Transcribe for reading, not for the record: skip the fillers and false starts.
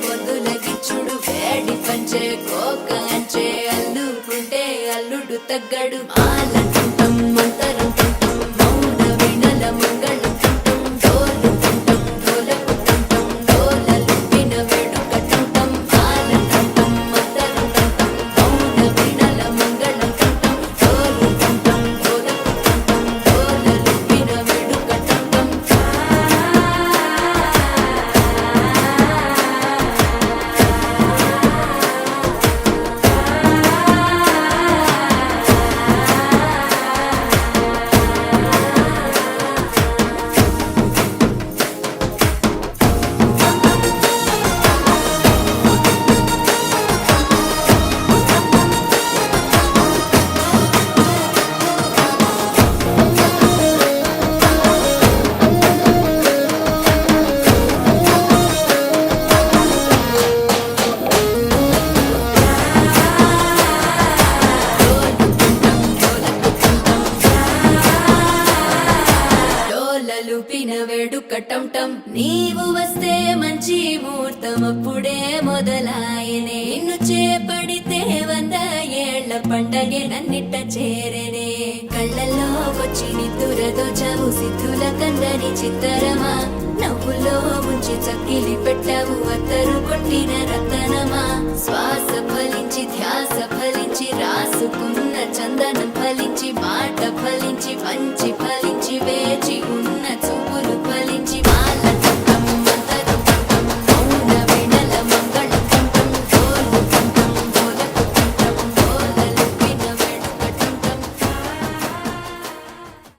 పొద్దుల గిచ్చుడు వేడి పంచే కోక అంచే అల్లుకుంటే అల్లుడు తగ్గడు మాలంటుంటాం మంతరం తుంటాం మౌన వినల మంగళం తుంటాం డోలు తుంటాం డోలకు తుంటాం డోలలు విన వేడుక తుంటాం మాలంటుంటాం మంతరం తుంటాం మౌన వినల మంగళం తుంటాం డోలు తుంటాం డోలకు తుంటాం డోలలు విన వేడుక తుంటాం డోలలుపిన వేడుక టంటం నీవు వస్తే మంచి ముహూర్తం అప్పుడే మొదలాయనే నిన్ను చేపడితే 100 ఏళ్ల పండగే నన్నిట్ట చేరనే కళ్ళల్లో వచ్చి నిద్దురతో చావు సిద్ధుల కందని చిత్తరమా నవ్వులో ముంచి చక్కిలి పెట్టావు అత్తరు కొట్టిన రక్త